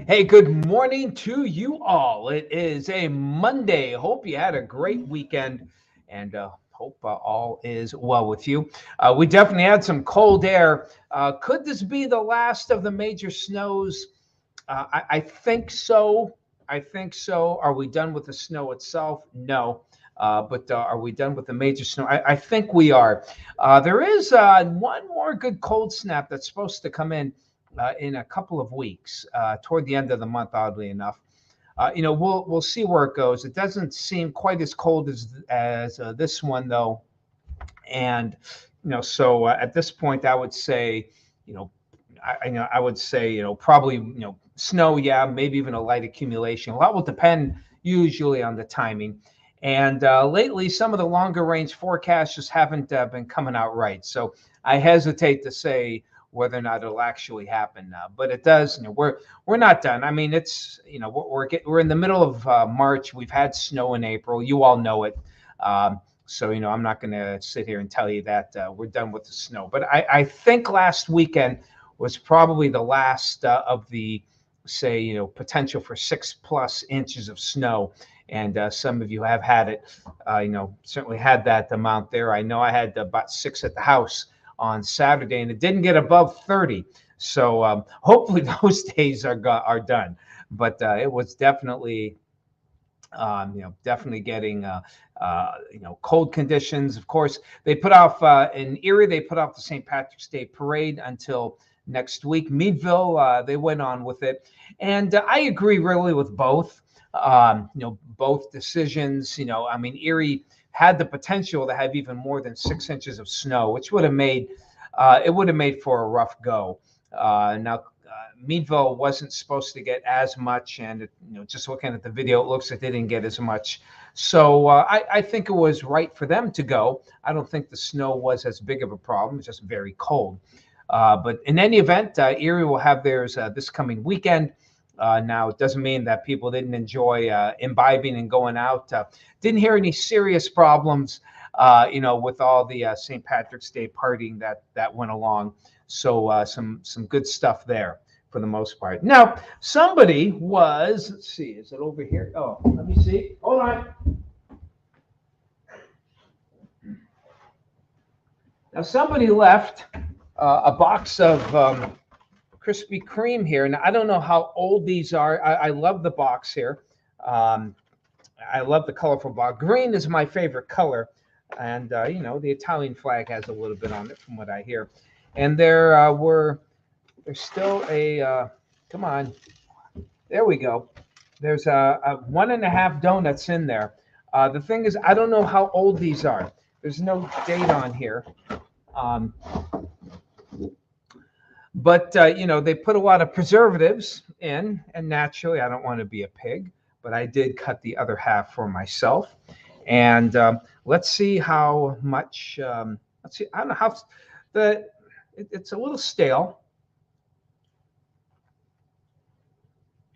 Hey, good morning to you all. It is a Monday. Hope you had a great weekend and hope all is well with you. We definitely had some cold air. Could this be the last of the major snows? I think so. I think so. Are we done with the snow itself? No. But are we done with the major snow? I think we are. There is one more good cold snap that's supposed to come in a couple of weeks, toward the end of the month. Oddly enough, we'll see where it goes. It doesn't seem quite as cold as this one though, and so at this point, I would say, you know, I would say, probably, snow, yeah, maybe even a light accumulation. A lot will depend usually on the timing. And lately, some of the longer range forecasts just haven't been coming out right. So I hesitate to say whether or not it'll actually happen. But it does. We're not done. I mean, it's we're in the middle of March. We've had snow in April. You all know it. So I'm not going to sit here and tell you that we're done with the snow. But I think last weekend was probably the last of the, say, potential for 6+ inches of snow. And some of you have had it, certainly had that amount there. I know I had about 6 at the house on Saturday, and it didn't get above 30. So hopefully those days are done. But it was definitely, definitely getting, cold conditions. Of course, they put off in Erie, they put off the St. Patrick's Day parade until next week. Meadville, they went on with it. And I agree really with both. Both decisions. I mean, Erie had the potential to have even more than 6 inches of snow, which would have made for a rough go. Now, Meadville wasn't supposed to get as much, and just looking at the video, it looks like they didn't get as much. So I think it was right for them to go. I don't think the snow was as big of a problem; it's just very cold. But in any event, Erie will have theirs this coming weekend. Now, it doesn't mean that people didn't enjoy imbibing and going out. Didn't hear any serious problems, with all the St. Patrick's Day partying that went along. So some good stuff there for the most part. Now, somebody was, let's see, is it over here? Oh, let me see. Hold on. Now, somebody left a box of Krispy Kreme here. Now, I don't know how old these are. I love the box here. I love the colorful box. Green is my favorite color. And, the Italian flag has a little bit on it from what I hear. And there's still come on. There we go. There's a 1.5 donuts in there. The thing is, I don't know how old these are. There's no date on here. But they put a lot of preservatives in, and naturally, I don't want to be a pig, but I did cut the other half for myself. And let's see how much. Let's see. I don't know how it's a little stale.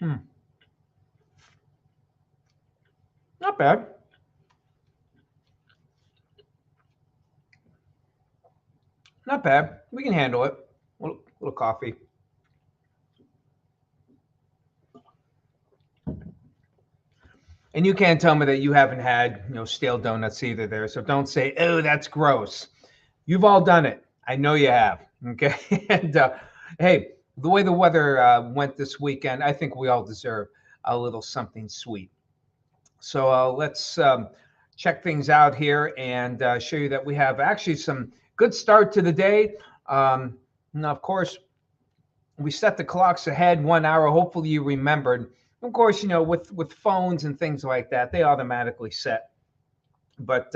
Not bad. Not bad. We can handle it. Little coffee. And you can't tell me that you haven't had, stale donuts either there. So don't say, oh, that's gross. You've all done it. I know you have. Okay. And hey, the way the weather went this weekend, I think we all deserve a little something sweet. So let's check things out here and show you that we have actually some good start to the day. Now, of course, we set the clocks ahead 1 hour. Hopefully you remembered. Of course, with phones and things like that, they automatically set. But,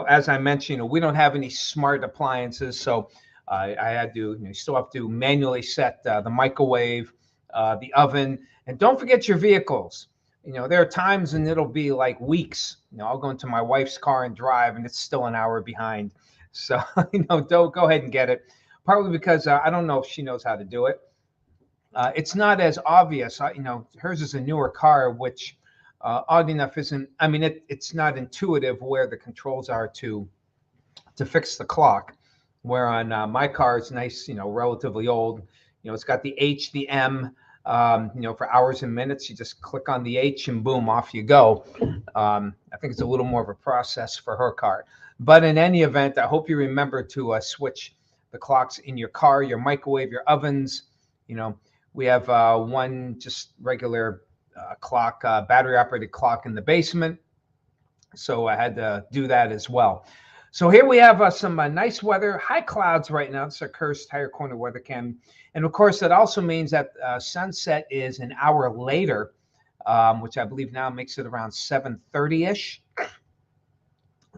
as I mentioned, we don't have any smart appliances. So I had to, you still have to manually set the microwave, the oven. And don't forget your vehicles. There are times when it'll be like weeks. I'll go into my wife's car and drive, and it's still an hour behind. So, don't go ahead and get it. Partly because I don't know if she knows how to do it. It's not as obvious. Hers is a newer car, which odd enough isn't. I mean, it's not intuitive where the controls are to fix the clock. Where on my car, it's nice, relatively old. It's got the H, the M, for hours and minutes. You just click on the H and boom, off you go. I think it's a little more of a process for her car. But in any event, I hope you remember to switch the clocks in your car, your microwave, your ovens. We have one just regular clock, battery operated clock in the basement. So I had to do that as well. So here we have some nice weather, high clouds right now. It's our Kerr's Tire Corner weather cam. And of course, that also means that sunset is an hour later, which I believe now makes it around 7:30-ish.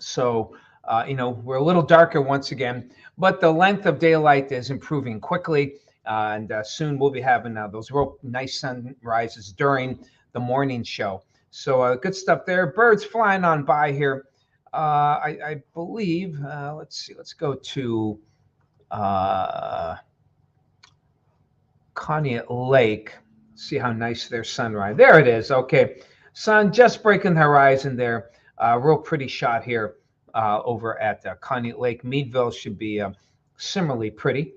So, we're a little darker once again, but the length of daylight is improving quickly. And soon we'll be having those real nice sunrises during the morning show. So good stuff there. Birds flying on by here. I believe, let's see, let's go to Conneaut Lake. See how nice their sunrise. There it is. Okay. Sun just breaking the horizon there. Real pretty shot here over at Conneaut Lake. Meadville should be similarly pretty.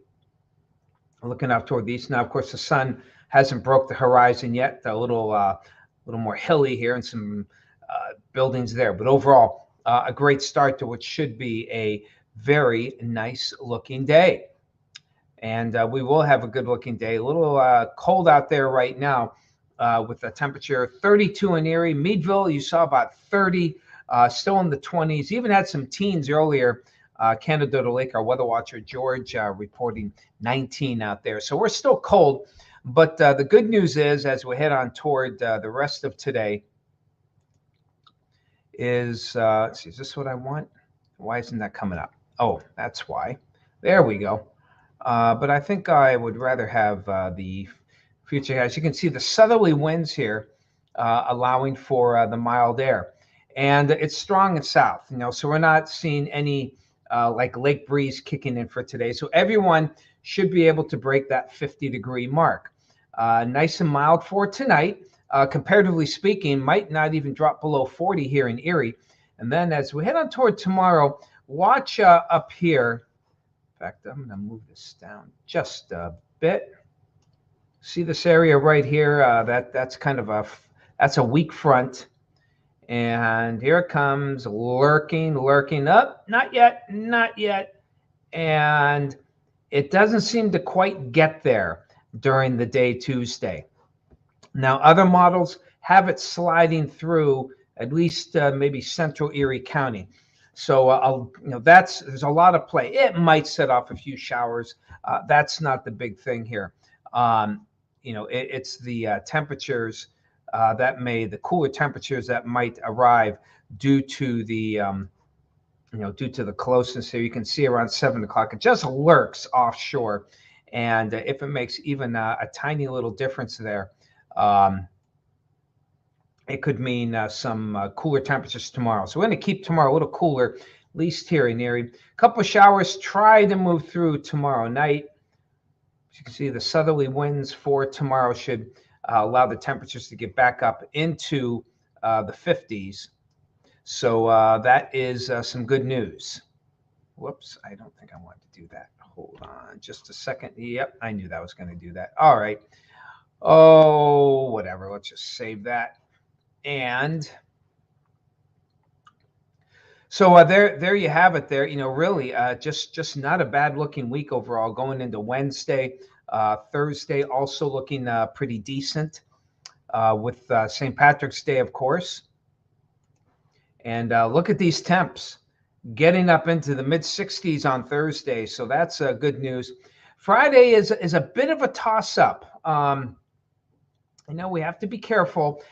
Looking out toward the east. Now, of course, the sun hasn't broke the horizon yet. A little more hilly here and some buildings there. But overall, a great start to what should be a very nice looking day. And we will have a good looking day. A little cold out there right now with the temperature 32 in Erie. Meadville, you saw about 30, still in the 20s. Even had some teens earlier. Canada Lake, our weather watcher, George, reporting 19 out there. So we're still cold. But the good news is, as we head on toward the rest of today, is, let's see, is this what I want? Why isn't that coming up? Oh, that's why. There we go. But I think I would rather have the future. As you can see, the southerly winds here allowing for the mild air. And it's strong and south, so we're not seeing any like lake breeze kicking in for today. So everyone should be able to break that 50-degree mark. Nice and mild for tonight. Comparatively speaking, might not even drop below 40 here in Erie. And then as we head on toward tomorrow, watch up here. In fact, I'm going to move this down just a bit. See this area right here? That's kind of that's a weak front. And here it comes, lurking up. Not yet. And it doesn't seem to quite get there during the day Tuesday. Now, other models have it sliding through at least maybe central Erie County. So, there's a lot of play. It might set off a few showers. That's not the big thing here. It's the temperatures the cooler temperatures that might arrive due to the, due to the closeness here. You can see around 7 o'clock, it just lurks offshore. And if it makes even a tiny little difference there, it could mean some cooler temperatures tomorrow. So we're going to keep tomorrow a little cooler, at least here in Erie. A couple of showers try to move through tomorrow night. As you can see, the southerly winds for tomorrow should allow the temperatures to get back up into the 50s. So that is some good news. Whoops, I don't think I wanted to do that. Hold on just a second. Yep, I knew that was going to do that. All right. Oh, whatever. Let's just save that. And so there you have it there. Really just not a bad looking week overall going into Wednesday. Thursday also looking pretty decent with St. Patrick's Day, of course. And look at these temps getting up into the mid 60s on Thursday. So that's good news. Friday is a bit of a toss up. We have to be careful.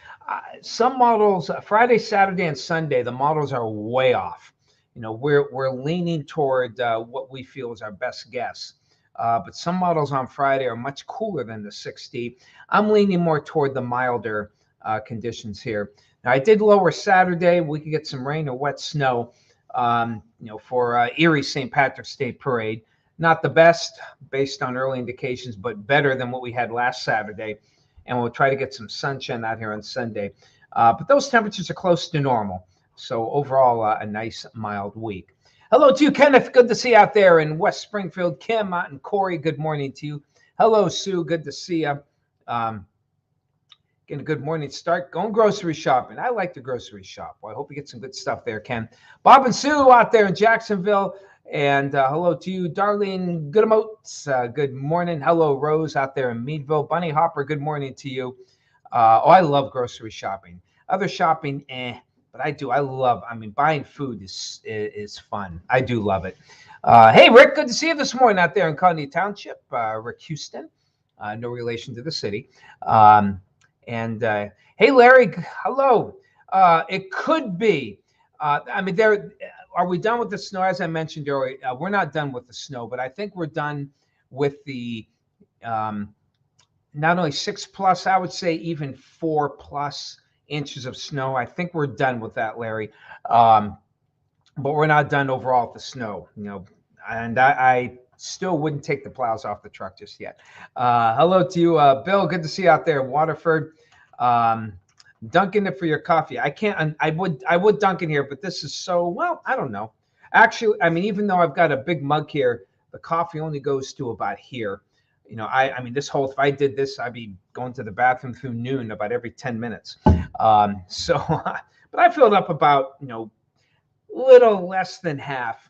Some models, Friday, Saturday, and Sunday, the models are way off. We're leaning toward what we feel is our best guess. But some models on Friday are much cooler than the 60. I'm leaning more toward the milder conditions here. Now, I did lower Saturday. We could get some rain or wet snow, for Erie St. Patrick's Day Parade. Not the best based on early indications, but better than what we had last Saturday. And we'll try to get some sunshine out here on Sunday. But those temperatures are close to normal. So overall, a nice mild week. Hello to you, Kenneth. Good to see you out there in West Springfield. Kim and Corey, good morning to you. Hello, Sue. Good to see you. getting a good morning start. Going grocery shopping. I like to grocery shop. Well, I hope you get some good stuff there, Ken. Bob and Sue out there in Jacksonville. And hello to you, Darlene Goodamotes. Good morning. Hello, Rose out there in Meadville. Bunny Hopper, good morning to you. I love grocery shopping. Other shopping, but I mean, buying food is fun. I do love it. Hey, Rick, good to see you this morning out there in Colony Township. Rick Houston, no relation to the city. Hey, Larry, hello. It could be. I mean, are we done with the snow? As I mentioned earlier, we're not done with the snow, but I think we're done with the not only 6+, I would say even 4+ inches of snow. I think we're done with that, Larry. But we're not done overall with the snow, and I still wouldn't take the plows off the truck just yet. Hello to you, Bill. Good to see you out there in Waterford. Dunking it for your coffee. I would dunk in here, but this is I don't know. Actually, I mean, even though I've got a big mug here, the coffee only goes to about here. I mean, if I did this, I'd be going to the bathroom through noon about every 10 minutes. But I filled up about, little less than half.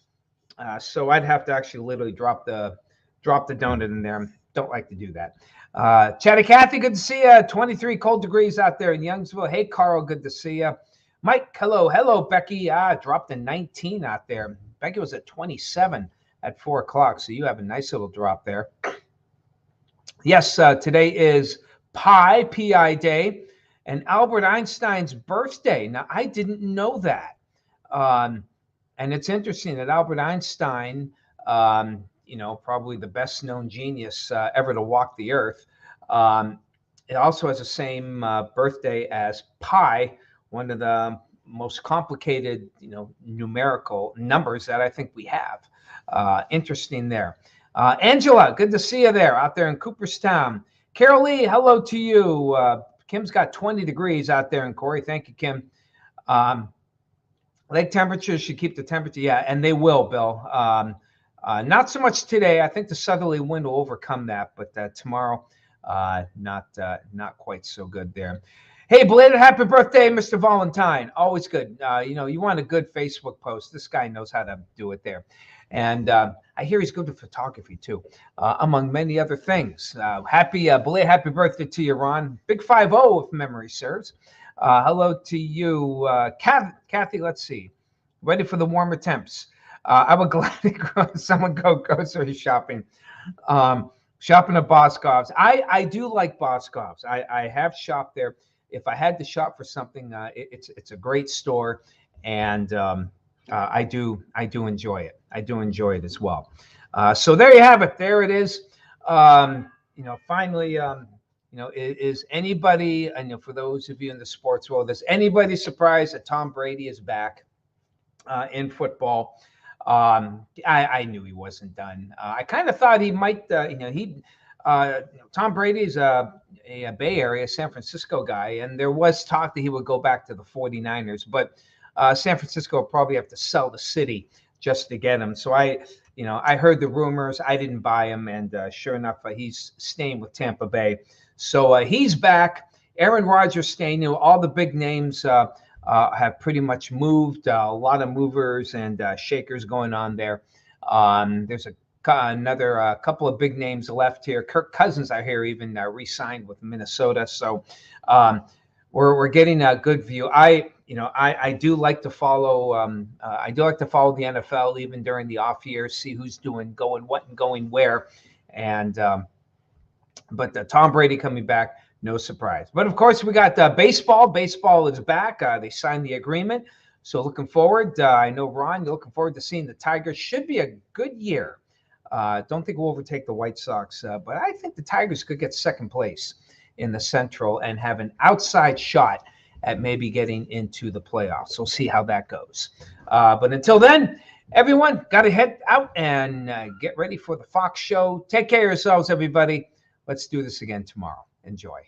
So I'd have to actually literally drop the donut in there. Don't like to do that. Chatty Cathy, good to see you. 23 cold degrees out there in Youngsville. Hey, Carl, good to see you. Mike, hello, Becky. Dropped to 19 out there. Becky was at 27 at 4 o'clock, so you have a nice little drop there. Yes, today is Pi Day, and Albert Einstein's birthday. Now, I didn't know that. And it's interesting that Albert Einstein, probably the best known genius ever to walk the earth. It also has the same birthday as pi, one of the most complicated, numerical numbers that I think we have. Interesting there. Angela, good to see you there out there in Cooperstown. Carol Lee, hello to you. Kim's got 20 degrees out there in Corey. Thank you, Kim. Lake temperatures should keep the temperature. Yeah, and they will, Bill. Not so much today. I think the southerly wind will overcome that, but tomorrow, not quite so good there. Hey, belated happy birthday, Mr. Valentine. Always good. You want a good Facebook post. This guy knows how to do it there. And I hear he's good at photography too, among many other things. Belated happy birthday to you, Ron. Big 5-0 if memory serves. Hello to you, Kathy. Let's see. Ready for the warmer temps. I would gladly someone go grocery shopping. Shopping at Boscov's. I do like Boscov's. I have shopped there. If I had to shop for something, it's a great store, and I do enjoy it. I do enjoy it as well. So there you have it. There it is. Finally, is anybody, and for those of you in the sports world, is anybody surprised that Tom Brady is back in football? I knew he wasn't done. I kind of thought he might, Tom Brady is a Bay Area, San Francisco guy, and there was talk that he would go back to the 49ers, but San Francisco will probably have to sell the city just to get him. So I heard the rumors. I didn't buy him, and sure enough, he's staying with Tampa Bay. So he's back. Aaron Rodgers staying. All the big names have pretty much moved. A lot of movers and shakers going on there. There's another couple of big names left here. Kirk Cousins, I hear, even re-signed with Minnesota. So we're getting a good view. I do like to follow. I do like to follow the NFL even during the off years, see who's going what and going where. And but Tom Brady coming back, no surprise. But of course, we got baseball. Baseball is back. They signed the agreement, so looking forward. I know, Ron, you're looking forward to seeing the Tigers. Should be a good year. Don't think we'll overtake the White Sox, but I think the Tigers could get second place in the Central and have an outside shot at maybe getting into the playoffs. We'll see how that goes. But until then, everyone, got to head out and get ready for the Fox show. Take care of yourselves, everybody. Let's do this again tomorrow. Enjoy.